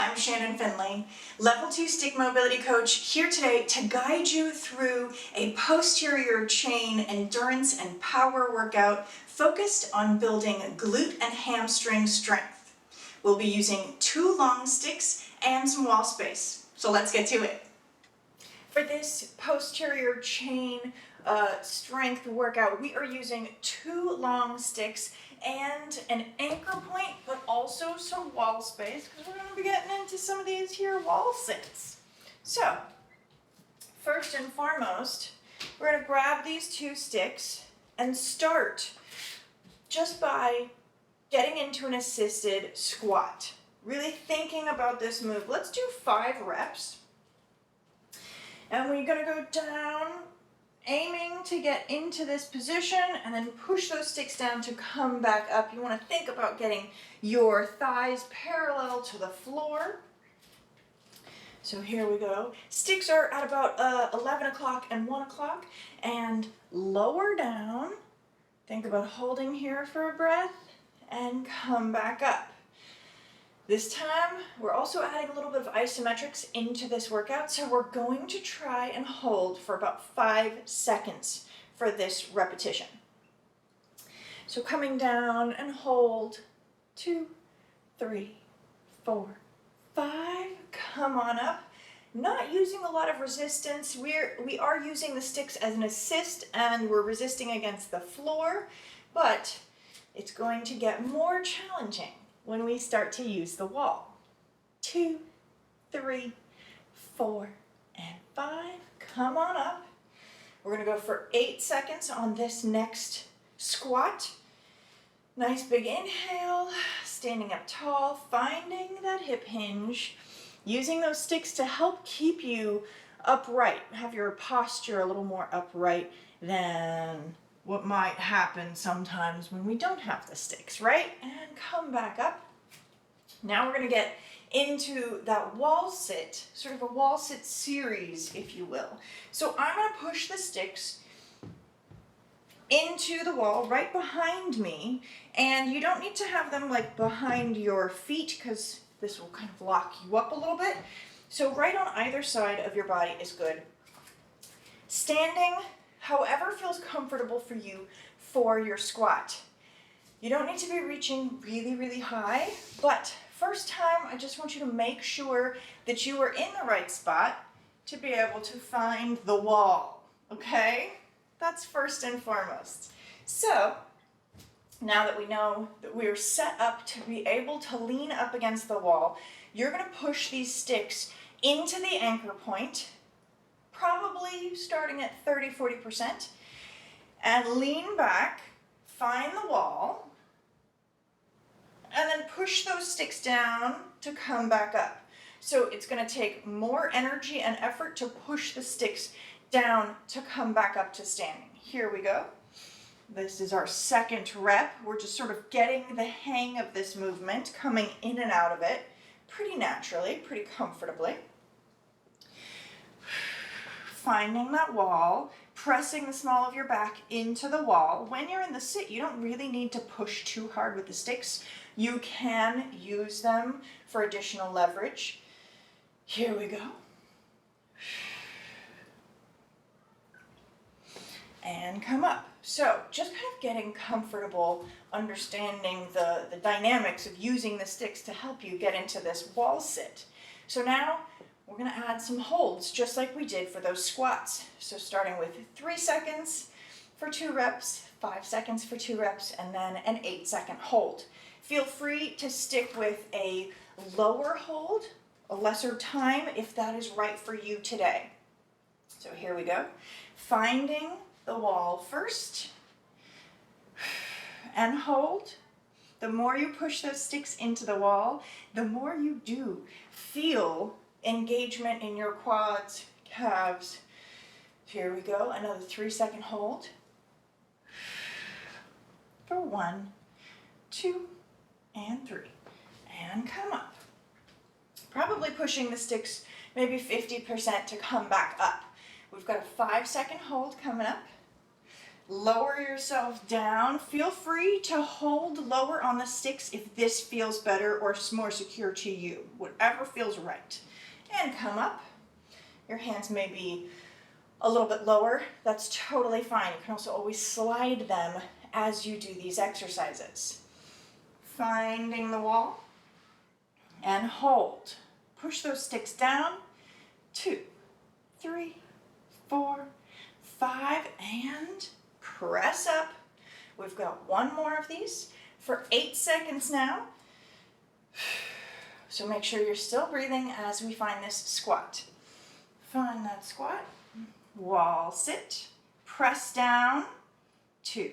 I'm Shannon Finley, Level 2 Stick Mobility Coach, here today to guide you through a posterior chain endurance and power workout focused on building glute and hamstring strength. We'll be using 2 long sticks and some wall space, so let's get to it. For this posterior chain strength workout, we are using 2 long sticks and an anchor point, but also some wall space, because we're going to be getting into some of these here wall sits. So, first and foremost, we're going to grab these 2 sticks and start just by getting into an assisted squat. Really thinking about this move. Let's do 5 reps. And we're going to go down, aiming to get into this position and then push those sticks down to come back up. You want to think about getting your thighs parallel to the floor. So here we go. Sticks are at about 11 o'clock and 1 o'clock, and lower down. Think about holding here for a breath and come back up. This time, we're also adding a little bit of isometrics into this workout, so we're going to try and hold for about 5 seconds for this repetition. So coming down and hold, 2, 3, 4, 5, come on up. Not using a lot of resistance. We are using the sticks as an assist, and we're resisting against the floor, but it's going to get more challenging when we start to use the wall. 2, 3, 4, and 5. Come on up. We're going to go for 8 seconds on this next squat. Nice big inhale, standing up tall, finding that hip hinge, using those sticks to help keep you upright, have your posture a little more upright than what might happen sometimes when we don't have the sticks, right? And come back up. Now we're going to get into that wall sit, sort of a wall sit series, if you will. So I'm going to push the sticks into the wall right behind me, and you don't need to have them like behind your feet because this will kind of lock you up a little bit. So right on either side of your body is good. Standing however feels comfortable for you for your squat. You don't need to be reaching really, really high, but first time I just want you to make sure that you are in the right spot to be able to find the wall, okay? That's first and foremost. So, now that we know that we're set up to be able to lean up against the wall, you're going to push these sticks into the anchor point, probably starting at 30-40%, and lean back, find the wall, and then push those sticks down to come back up. So it's going to take more energy and effort to push the sticks down to come back up to standing. Here we go. This is our second rep. We're just sort of getting the hang of this movement, coming in and out of it pretty naturally, pretty comfortably. Finding that wall, pressing the small of your back into the wall. When you're in the sit, you don't really need to push too hard with the sticks. You can use them for additional leverage. Here we go. And come up. So just kind of getting comfortable, understanding the dynamics of using the sticks to help you get into this wall sit. So now we're going to add some holds, just like we did for those squats. So starting with 3 seconds for 2 reps, 5 seconds for 2 reps, and then an 8-second hold. Feel free to stick with a lower hold, a lesser time, if that is right for you today. So here we go. Finding the wall first, and hold. The more you push those sticks into the wall, the more you do feel engagement in your quads, calves. Here we go, another 3-second hold. For 1, 2, and 3. And come up. Probably pushing the sticks maybe 50% to come back up. We've got a 5-second hold coming up. Lower yourself down. Feel free to hold lower on the sticks if this feels better or more secure to you, whatever feels right. And come up. Your hands may be a little bit lower. That's totally fine. You can also always slide them as you do these exercises. Finding the wall and hold. Push those sticks down. 2, 3, 4, 5, and press up. We've got one more of these for 8 seconds now. So make sure you're still breathing as we find this squat. Find that squat. Wall sit. Press down. 2,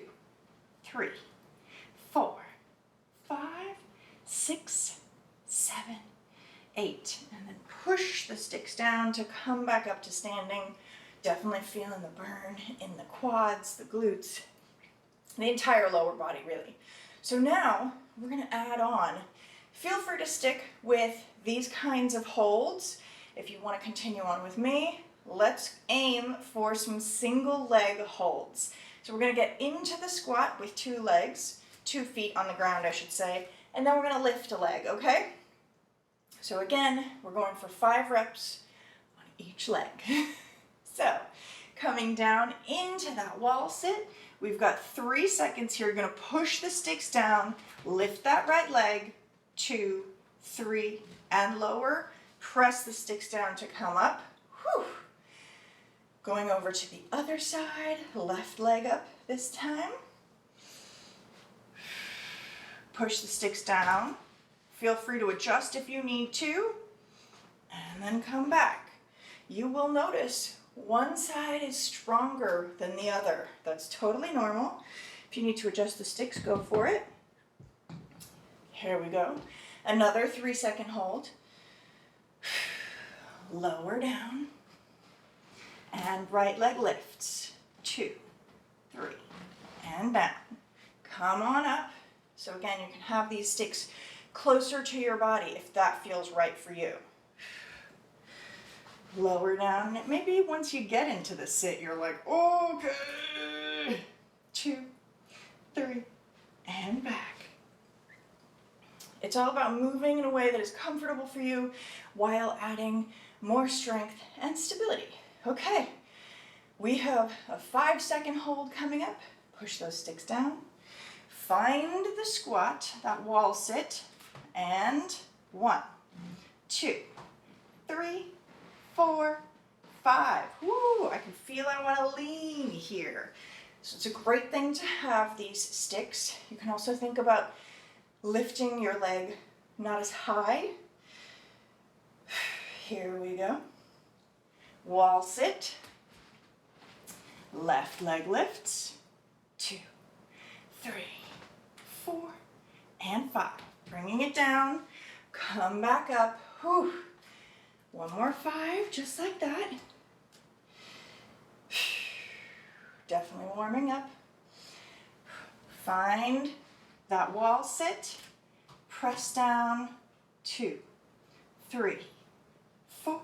3, 4, 5, 6, 7, 8. And then push the sticks down to come back up to standing. Definitely feeling the burn in the quads, the glutes, the entire lower body really. So now we're going to add on. Feel free to stick with these kinds of holds. If you want to continue on with me, let's aim for some single leg holds. So we're going to get into the squat with 2 legs, 2 feet on the ground I should say, and then we're going to lift a leg, okay? So again, we're going for 5 reps on each leg. So, coming down into that wall sit, we've got 3 seconds here. You're going to push the sticks down, lift that right leg, 2, 3, and lower. Press the sticks down to come up. Whew. Going over to the other side, left leg up this time. Push the sticks down. Feel free to adjust if you need to, and then come back. You will notice one side is stronger than the other. That's totally normal. If you need to adjust the sticks, go for it. Here we go. Another 3-second hold. Lower down. And right leg lifts. 2, 3, and down. Come on up. So again, you can have these sticks closer to your body if that feels right for you. Lower down. Maybe once you get into the sit, you're like, okay. 2, 3, and back. It's all about moving in a way that is comfortable for you while adding more strength and stability. Okay, we have a 5-second hold coming up. Push those sticks down. Find the squat, that wall sit, and 1, 2, 3, 4, 5. Woo, I can feel I want to lean here. So it's a great thing to have these sticks. You can also think about lifting your leg not as high. Here we go. Wall sit. Left leg lifts. 2, 3, 4, and 5. Bringing it down. Come back up. Whew. One more 5, just like that. Definitely warming up. Find that wall sit. Press down. 2, 3, 4,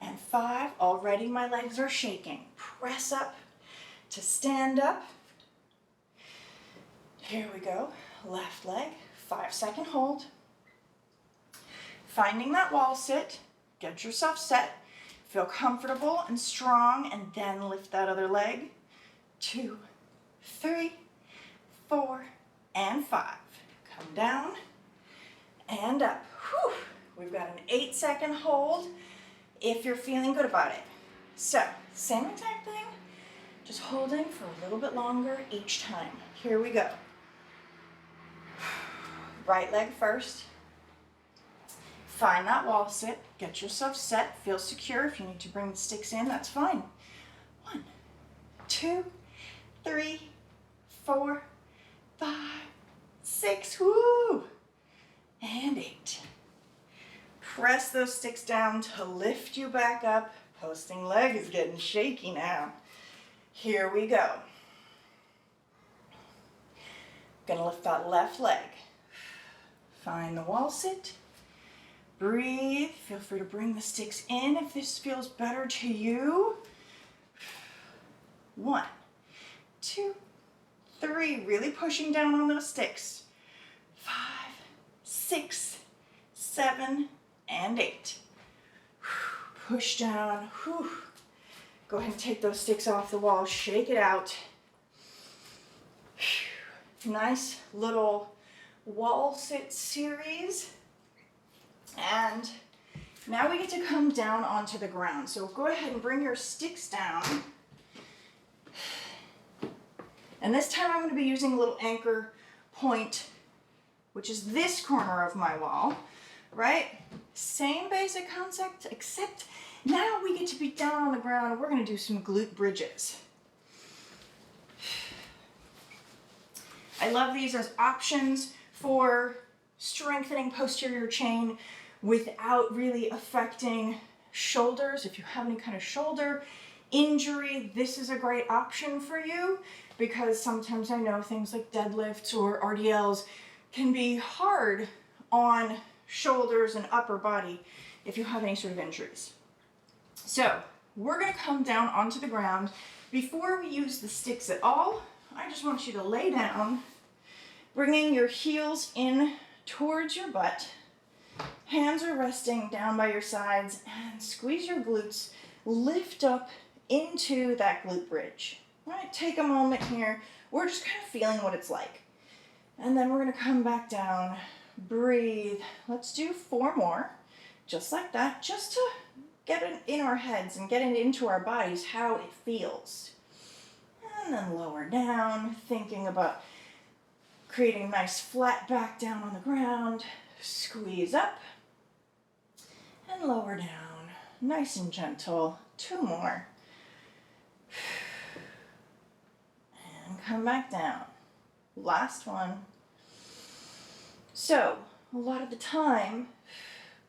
and 5. Already my legs are shaking. Press up to stand up. Here we go. Left leg. 5-second hold. Finding that wall sit. Get yourself set. Feel comfortable and strong, and then lift that other leg. 2, 3, 4, and 5. Come down and up. Whew. We've got an 8-second hold if you're feeling good about it. So, same exact thing, just holding for a little bit longer each time. Here we go. Right leg first. Find that wall sit. Get yourself set. Feel secure. If you need to bring the sticks in, that's fine. 1, 2, 3, 4, 5, 6. Woo! And 8. Press those sticks down to lift you back up. Posting leg is getting shaky now. Here we go. Gonna lift that left leg. Find the wall sit. Breathe. Feel free to bring the sticks in if this feels better to you. 1, 2, 3. Really pushing down on those sticks. 5, 6, 7, and 8. Push down. Go ahead and take those sticks off the wall. Shake it out. Nice little wall sit series. And now we get to come down onto the ground. So go ahead and bring your sticks down. And this time I'm going to be using a little anchor point, which is this corner of my wall, right? Same basic concept, except now we get to be down on the ground and we're going to do some glute bridges. I love these as options for strengthening posterior chain without really affecting shoulders. If you have any kind of shoulder injury, this is a great option for you, because sometimes I know things like deadlifts or RDLs can be hard on shoulders and upper body if you have any sort of injuries. So we're going to come down onto the ground. Before we use the sticks at all, I just want you to lay down, bringing your heels in towards your butt. Hands are resting down by your sides, and squeeze your glutes. Lift up into that glute bridge. All right, take a moment here. We're just kind of feeling what it's like. And then we're going to come back down. Breathe. Let's do 4 more, just like that, just to get it in our heads and get it into our bodies how it feels. And then lower down, thinking about creating a nice flat back down on the ground. Squeeze up and lower down, nice and gentle. 2 more. And come back down. Last one. So, a lot of the time,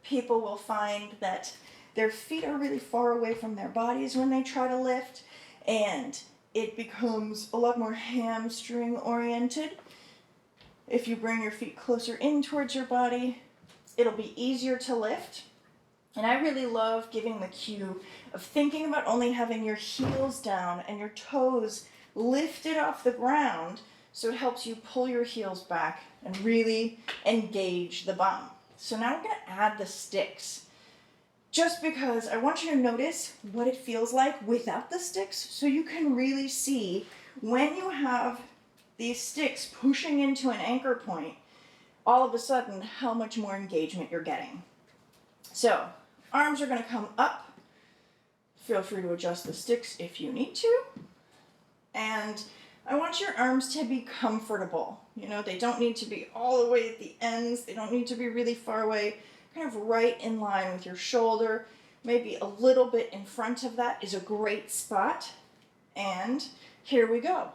people will find that their feet are really far away from their bodies when they try to lift, and it becomes a lot more hamstring oriented. If you bring your feet closer in towards your body, it'll be easier to lift. And I really love giving the cue of thinking about only having your heels down and your toes lifted off the ground, so it helps you pull your heels back and really engage the bum. So now we're going to add the sticks, just because I want you to notice what it feels like without the sticks, so you can really see when you have these sticks pushing into an anchor point, all of a sudden how much more engagement you're getting. So arms are going to come up. Feel free to adjust the sticks if you need to. And I want your arms to be comfortable. You know, they don't need to be all the way at the ends. They don't need to be really far away. Kind of right in line with your shoulder. Maybe a little bit in front of that is a great spot. And here we go.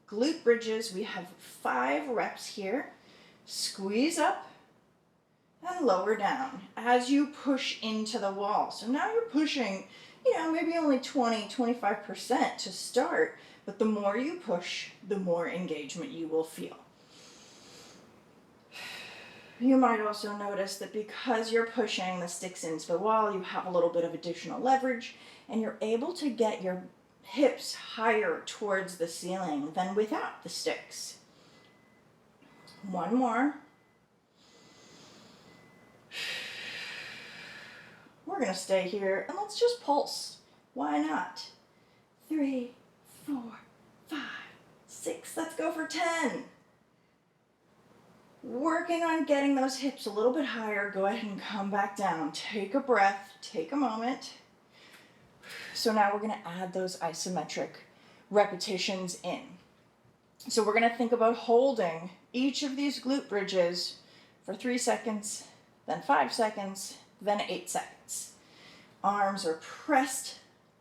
Glute bridges. We have 5 reps here. Squeeze up and lower down as you push into the wall. So now you're pushing, maybe only 20-25% to start, but the more you push, the more engagement you will feel. You might also notice that because you're pushing the sticks into the wall, you have a little bit of additional leverage, and you're able to get your hips higher towards the ceiling than without the sticks. 1 more. We're going to stay here and let's just pulse. Why not? 3, 4, 5, 6. Let's go for 10. Working on getting those hips a little bit higher. Go ahead and come back down. Take a breath. Take a moment. So now we're going to add those isometric repetitions in. So we're going to think about holding each of these glute bridges for 3 seconds, then 5 seconds, then 8 seconds. Arms are pressed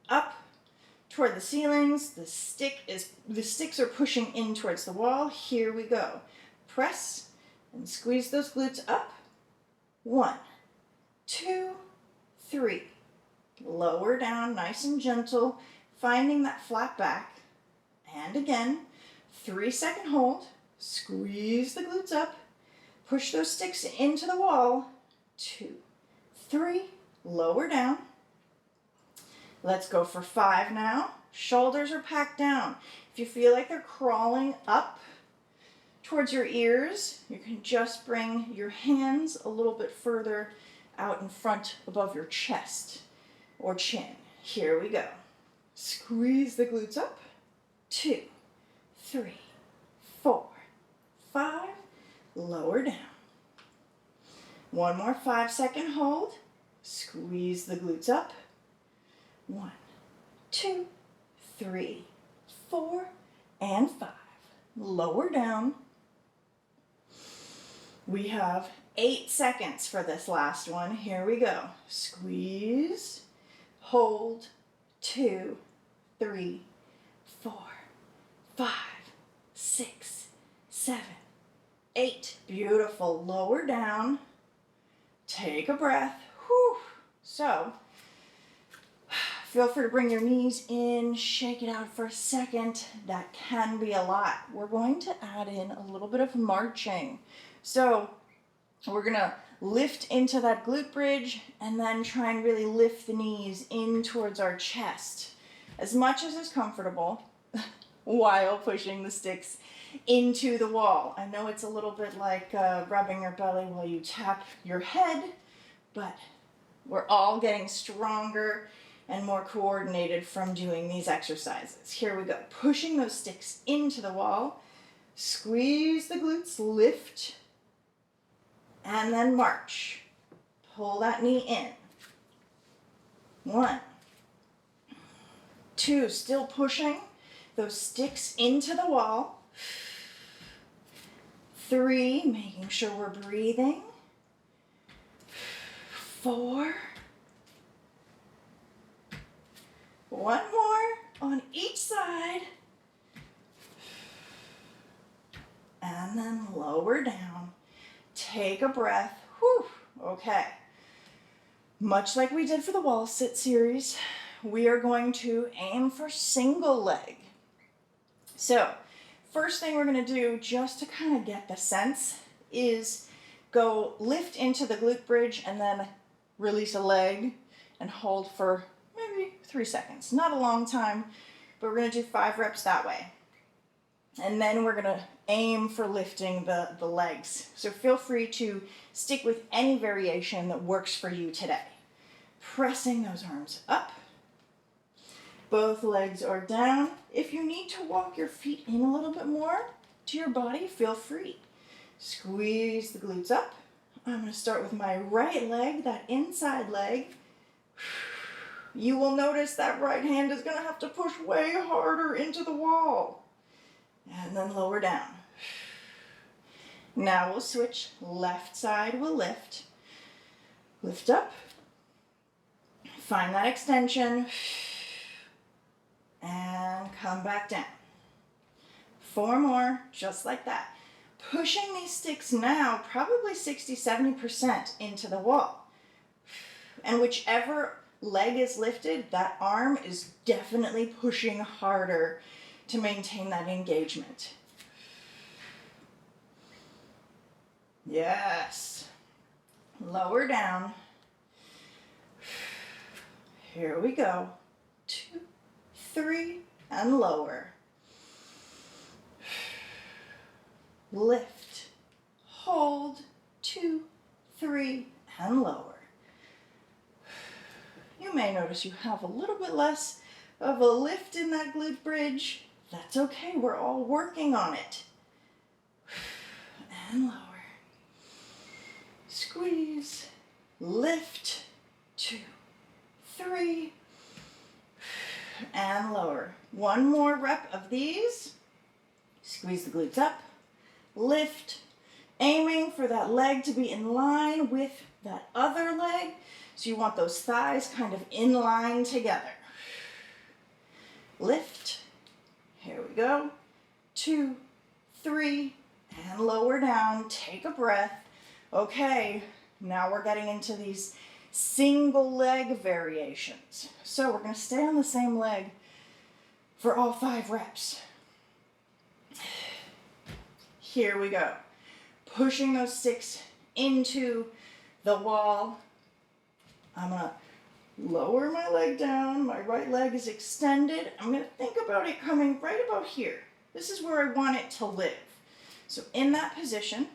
up toward the ceilings. The sticks are pushing in towards the wall. Here we go. Press and squeeze those glutes up. 1, 2, 3. Lower down, nice and gentle, finding that flat back. And again, 3-second hold. Squeeze the glutes up. Push those sticks into the wall. 2, 3. Lower down. Let's go for 5 now. Shoulders are packed down. If you feel like they're crawling up towards your ears, you can just bring your hands a little bit further out in front above your chest or chin. Here we go. Squeeze the glutes up. 2, 3, 4, 5. Lower down. One more 5-second hold. Squeeze the glutes up. 1, 2, 3, 4, and 5. Lower down. We have 8 seconds for this last one. Here we go. Squeeze, hold, 2, 3, 4, 5, 6, 7, 8. Beautiful. Lower down. Take a breath. Whew. So, feel free to bring your knees in, shake it out for a second. That can be a lot. We're going to add in a little bit of marching. So, we're going to lift into that glute bridge and then try and really lift the knees in towards our chest as much as is comfortable while pushing the sticks into the wall. I know it's a little bit like rubbing your belly while you tap your head, but we're all getting stronger and more coordinated from doing these exercises. Here we go. Pushing those sticks into the wall. Squeeze the glutes, lift, and then march. Pull that knee in. 1, 2, still pushing those sticks into the wall. 3, making sure we're breathing. 4. One more on each side. And then lower down. Take a breath. Whew. Okay. Much like we did for the wall sit series, we are going to aim for single leg. So, first thing we're going to do, just to kind of get the sense, is go lift into the glute bridge and then release a leg and hold for maybe 3 seconds. Not a long time, but we're going to do 5 reps that way. And then we're going to aim for lifting the legs. So feel free to stick with any variation that works for you today. Pressing those arms up. Both legs are down. If you need to walk your feet in a little bit more to your body, feel free. Squeeze the glutes up. I'm going to start with my right leg, that inside leg. You will notice that right hand is going to have to push way harder into the wall. And then lower down. Now we'll switch. Left side will lift. Lift up. Find that extension. And come back down. 4 more, just like that. Pushing these sticks now probably 60-70% into the wall. And whichever leg is lifted, that arm is definitely pushing harder to maintain that engagement. Yes. Lower down. Here we go. 2, 3, and lower. Lift, hold, 2, 3, and lower. You may notice you have a little bit less of a lift in that glute bridge. That's okay, we're all working on it. And lower. Squeeze, lift, 2, 3, and lower. One more rep of these. Squeeze the glutes up, lift, aiming for that leg to be in line with that other leg. So you want those thighs kind of in line together. Lift. Here we go. 2, 3, and lower down. Take a breath. Okay, now we're getting into these single leg variations. So we're going to stay on the same leg for all 5 reps. Here we go. Pushing those sticks into the wall. I'm going to Lower my leg down, my right leg is extended. I'm gonna think about it coming right about here. This is where I want it to live. So in that position,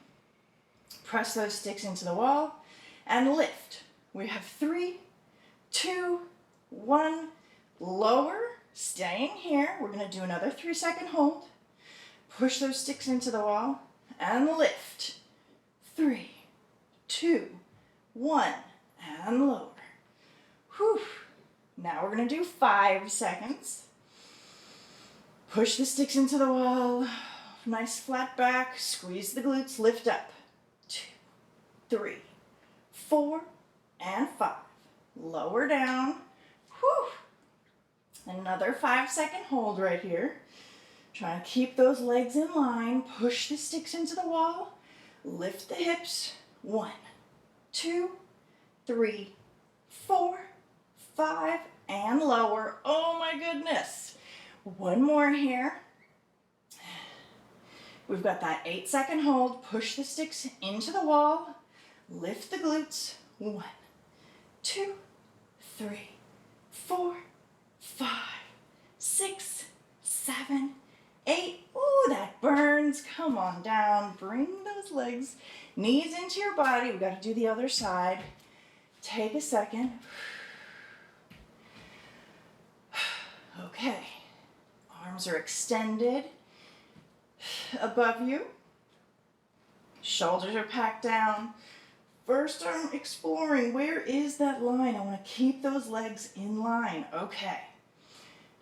press those sticks into the wall and lift. We have 3, 2, 1, lower, staying here. We're gonna do another 3-second hold. Push those sticks into the wall and lift. 3, 2, 1, and lower. Whew. Now we're gonna do 5 seconds. Push the sticks into the wall. Nice flat back. Squeeze the glutes. Lift up. 2, 3, 4, and 5. Lower down. Whew. Another 5-second hold right here. Try to keep those legs in line. Push the sticks into the wall. Lift the hips. 1, 2, 3, 4, 5, and lower. Oh my goodness. One more here. We've got that 8-second hold. Push the sticks into the wall. Lift the glutes. 1, 2, 3, 4, 5, 6, 7, 8. Ooh, that burns. Come on down. Bring those legs, knees into your body. We've got to do the other side. Take a second. Okay. Arms are extended above you. Shoulders are packed down. First, I'm exploring, where is that line? I want to keep those legs in line. Okay.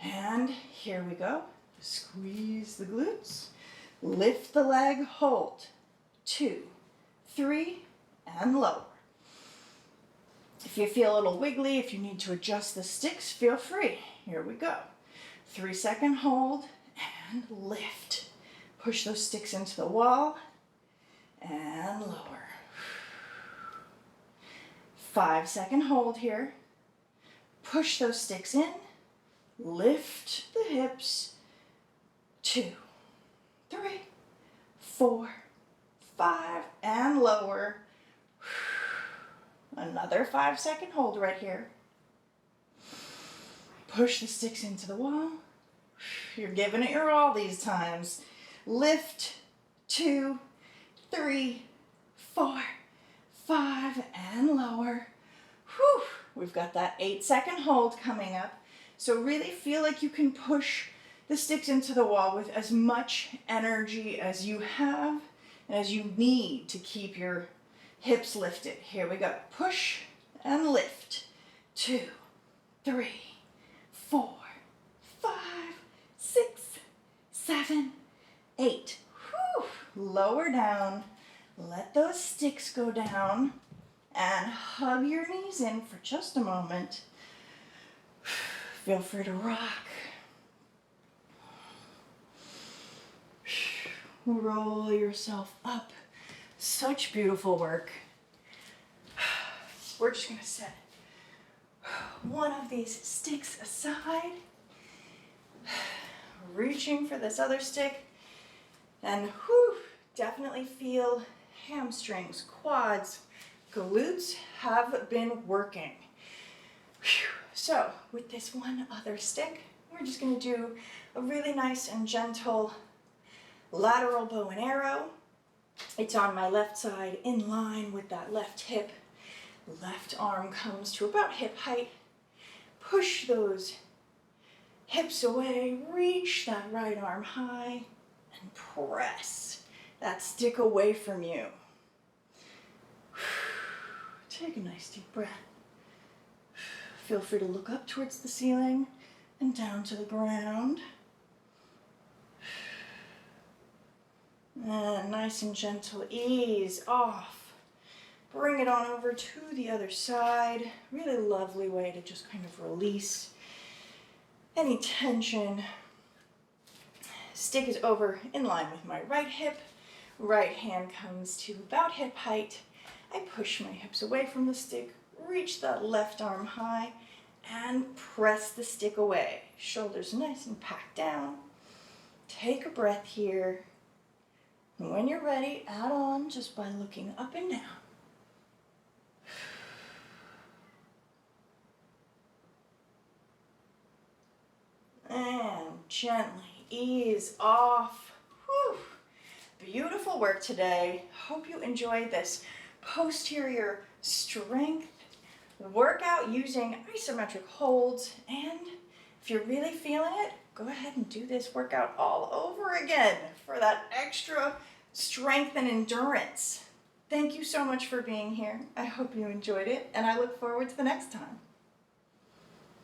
And here we go. Squeeze the glutes. Lift the leg, hold. 2, 3, and lower. If you feel a little wiggly, if you need to adjust the sticks, feel free. Here we go. 3-second hold and lift. Push those sticks into the wall and lower. 5-second hold here. Push those sticks in. Lift the hips. 2, 3, 4, 5, and lower. Another 5-second hold right here. Push the sticks into the wall. You're giving it your all these times. Lift. 2, 3, 4, 5, and lower. Whew. We've got that 8-second hold coming up. So really feel like you can push the sticks into the wall with as much energy as you have and as you need to keep your hips lifted. Here we go. Push and lift. 2, 3, 4, 5, 6, 7, 8. Whew. Lower down. Let those sticks go down and hug your knees in for just a moment. Feel free to rock. Roll yourself up. Such beautiful work. We're just going to set one of these sticks aside. Reaching for this other stick. And whew, definitely feel hamstrings, quads, glutes have been working. Whew. So with this one other stick, we're just going to do a really nice and gentle lateral bow and arrow. It's on my left side in line with that left hip. Left arm comes to about hip height. Push those hips away, reach that right arm high, and press that stick away from you. Take a nice deep breath. Feel free to look up towards the ceiling and down to the ground. And nice and gentle, ease off. Bring it on over to the other side. Really lovely way to just kind of release any tension. Stick is over in line with my right hip. Right hand comes to about hip height. I push my hips away from the stick, reach that left arm high, and press the stick away. Shoulders nice and packed down. Take a breath here. And when you're ready, add on just by looking up and down. gently ease off. Whew. Beautiful work today. Hope you enjoyed this posterior strength workout using isometric holds. And if you're really feeling it, go ahead and do this workout all over again for that extra strength and endurance. Thank you so much for being here. I hope you enjoyed it, and I look forward to the next time.